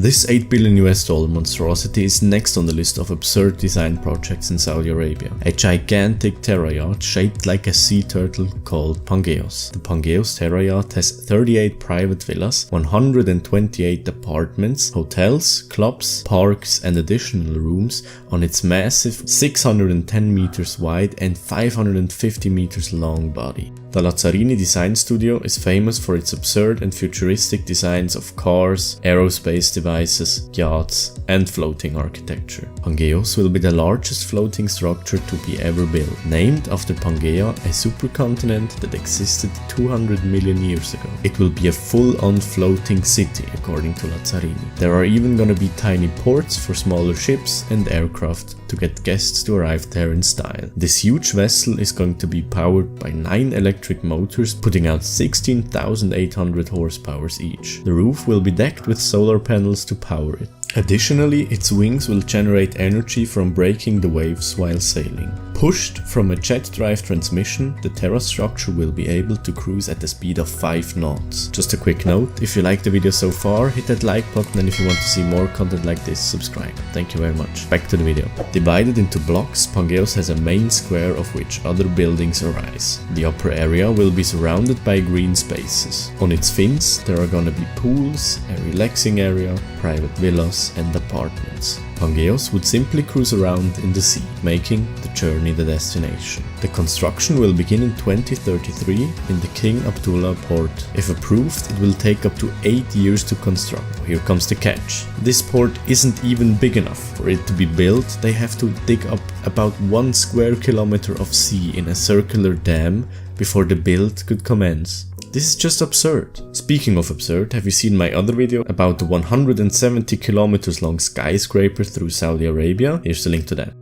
This 8 billion US dollar monstrosity is next on the list of absurd design projects in Saudi Arabia. A gigantic terra yacht shaped like a sea turtle called Pangeos. The Pangeos terra yacht has 38 private villas, 128 apartments, hotels, clubs, parks and additional rooms on its massive 610 meters wide and 550 meters long body. The Lazzarini design studio is famous for its absurd and futuristic designs of cars, aerospace devices, yachts, and floating architecture. Pangeos will be the largest floating structure to be ever built, named after Pangaea, a supercontinent that existed 200 million years ago. It will be a full-on floating city, according to Lazzarini. There are even gonna be tiny ports for smaller ships and aircraft to get guests to arrive there in style. This huge vessel is going to be powered by 9 electric motors, putting out 16,800 horsepower each. The roof will be decked with solar panels to power it. Additionally, its wings will generate energy from braking the waves while sailing. Pushed from a jet drive transmission, the Terra structure will be able to cruise at the speed of 5 knots. Just a quick note, if you liked the video so far, hit that like button, and if you want to see more content like this, subscribe. Thank you very much. Back to the video. Divided into blocks, Pangeos has a main square of which other buildings arise. The upper area will be surrounded by green spaces. On its fins, there are gonna be pools, a relaxing area, private villas and apartments. Pangeos would simply cruise around in the sea, making the journey the destination. The construction will begin in 2033 in the King Abdullah port. If approved, it will take up to 8 years to construct. Here comes the catch. This port isn't even big enough. For it to be built, they have to dig up about 1 square kilometer of sea in a circular dam before the build could commence. This is just absurd. Speaking of absurd, have you seen my other video about the 170 kilometers long skyscraper through Saudi Arabia? Here's the link to that.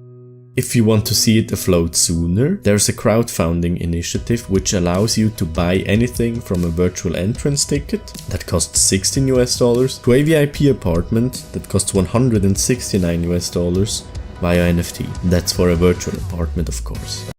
If you want to see it afloat sooner, there's a crowdfunding initiative which allows you to buy anything from a virtual entrance ticket that costs 16 US dollars to a VIP apartment that costs 169 US dollars via NFT. That's for a virtual apartment, of course.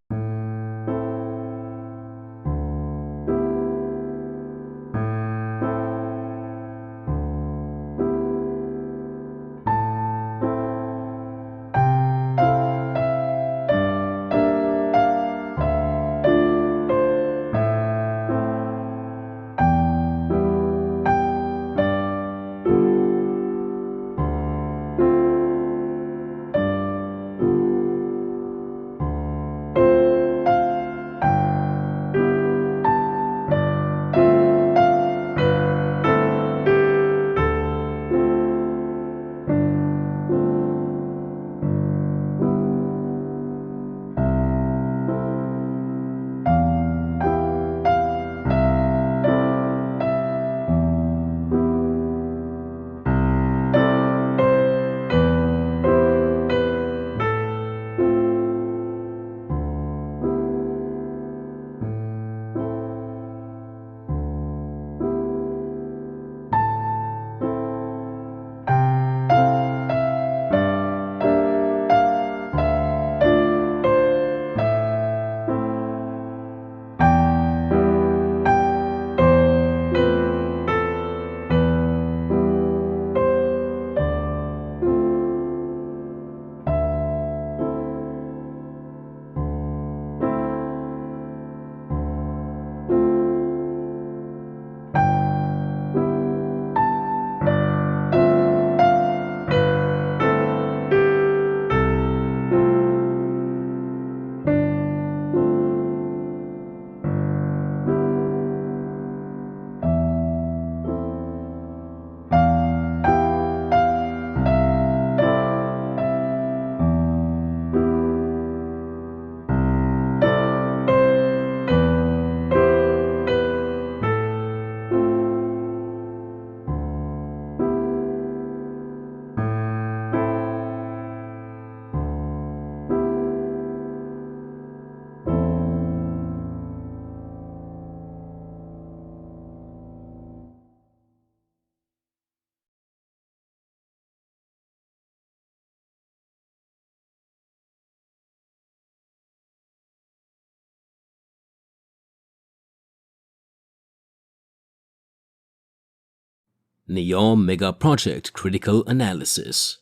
NEOM Megaproject Critical Analysis.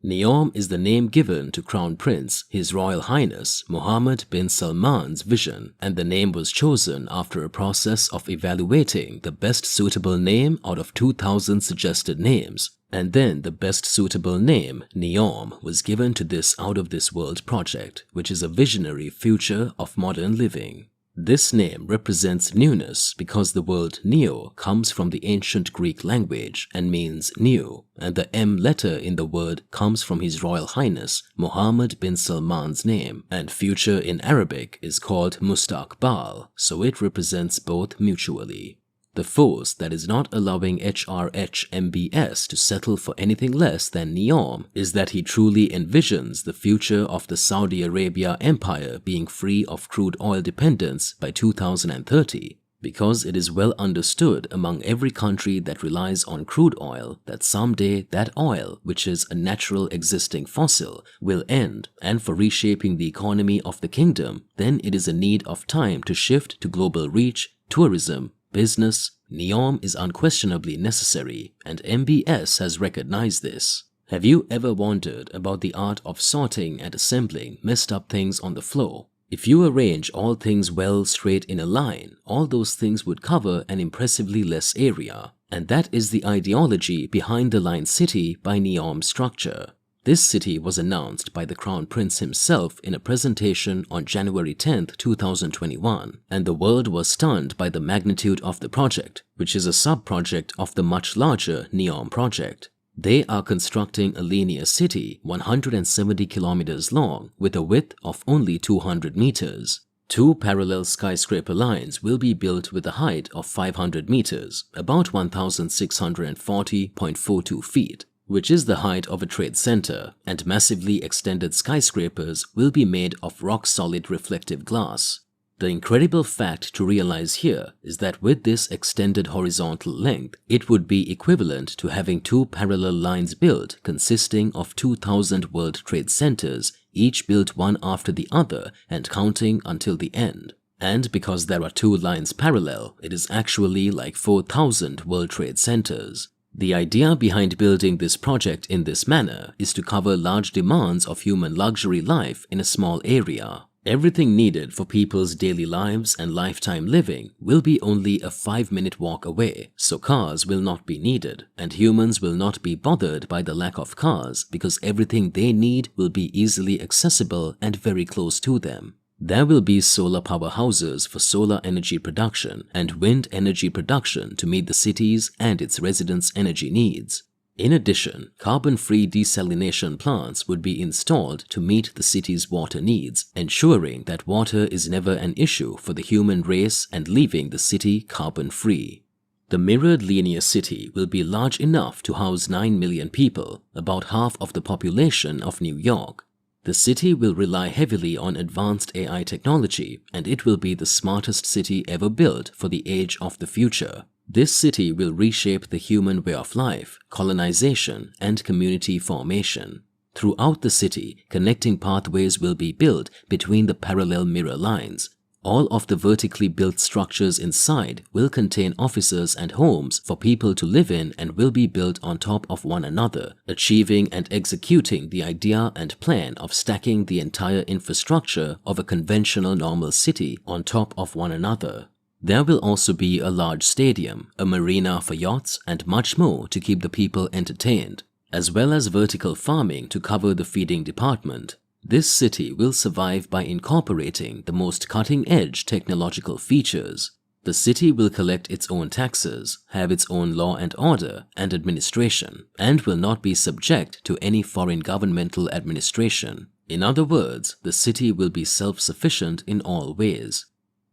NEOM is the name given to Crown Prince His Royal Highness Mohammed bin Salman's vision, and the name was chosen after a process of evaluating the best suitable name out of 2,000 suggested names. And then the best suitable name, NEOM, was given to this out-of-this-world project, which is a visionary future of modern living. This name represents newness because the word neo comes from the ancient Greek language and means new, and the M letter in the word comes from His Royal Highness Mohammed bin Salman's name, and future in Arabic is called Mustaqbal, so it represents both mutually. The force that is not allowing HRH-MBS to settle for anything less than NEOM is that he truly envisions the future of the Saudi Arabia empire being free of crude oil dependence by 2030, because it is well understood among every country that relies on crude oil that someday that oil, which is a natural existing fossil, will end, and for reshaping the economy of the kingdom, then it is a need of time to shift to global reach, tourism, business. NEOM is unquestionably necessary, and MBS has recognized this. Have you ever wondered about the art of sorting and assembling messed up things on the floor? If you arrange all things well straight in a line, all those things would cover an impressively less area. And that is the ideology behind the line city by NEOM's structure. This city was announced by the Crown Prince himself in a presentation on January 10, 2021, and the world was stunned by the magnitude of the project, which is a sub-project of the much larger NEOM project. They are constructing a linear city 170 kilometers long with a width of only 200 meters. 2 parallel skyscraper lines will be built with a height of 500 meters, about 1,640.42 feet. Which is the height of a trade center, and massively extended skyscrapers will be made of rock-solid reflective glass. The incredible fact to realize here is that with this extended horizontal length, it would be equivalent to having 2 parallel lines built consisting of 2,000 World Trade Centers, each built one after the other and counting until the end. And because there are 2 lines parallel, it is actually like 4,000 World Trade Centers. The idea behind building this project in this manner is to cover large demands of human luxury life in a small area. Everything needed for people's daily lives and lifetime living will be only a 5-minute walk away, so cars will not be needed, and humans will not be bothered by the lack of cars because everything they need will be easily accessible and very close to them. There will be solar powerhouses for solar energy production and wind energy production to meet the city's and its residents' energy needs. In addition, carbon-free desalination plants would be installed to meet the city's water needs, ensuring that water is never an issue for the human race and leaving the city carbon-free. The mirrored linear city will be large enough to house 9 million people, about half of the population of New York. The city will rely heavily on advanced AI technology, and it will be the smartest city ever built for the age of the future. This city will reshape the human way of life, colonization, and community formation. Throughout the city, connecting pathways will be built between the parallel mirror lines. All of the vertically built structures inside will contain offices and homes for people to live in and will be built on top of one another, achieving and executing the idea and plan of stacking the entire infrastructure of a conventional normal city on top of one another. There will also be a large stadium, a marina for yachts, and much more to keep the people entertained, as well as vertical farming to cover the feeding department. This city will survive by incorporating the most cutting-edge technological features. The city will collect its own taxes, have its own law and order and administration, and will not be subject to any foreign governmental administration. In other words, the city will be self-sufficient in all ways.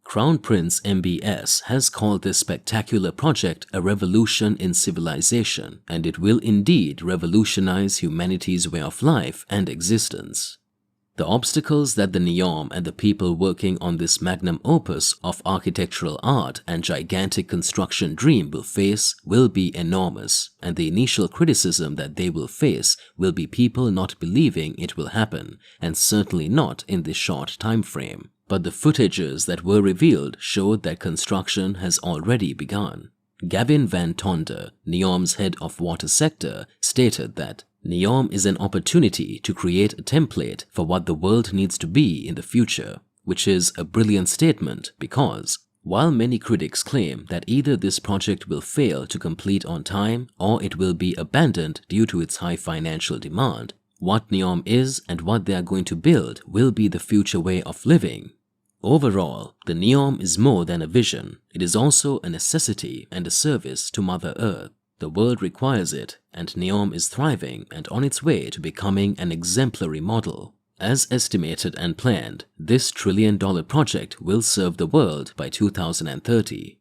Crown Prince MBS has called this spectacular project a revolution in civilization, and it will indeed revolutionize humanity's way of life and existence. The obstacles that the NEOM and the people working on this magnum opus of architectural art and gigantic construction dream will face will be enormous, and the initial criticism that they will face will be people not believing it will happen, and certainly not in this short time frame. But the footages that were revealed showed that construction has already begun. Gavin Van Tonder, NEOM's head of water sector, stated that NEOM is an opportunity to create a template for what the world needs to be in the future, which is a brilliant statement because while many critics claim that either this project will fail to complete on time or it will be abandoned due to its high financial demand, what NEOM is and what they are going to build will be the future way of living. Overall, the NEOM is more than a vision. It is also a necessity and a service to Mother Earth. The world requires it, and NEOM is thriving and on its way to becoming an exemplary model. As estimated and planned, this trillion-dollar project will serve the world by 2030.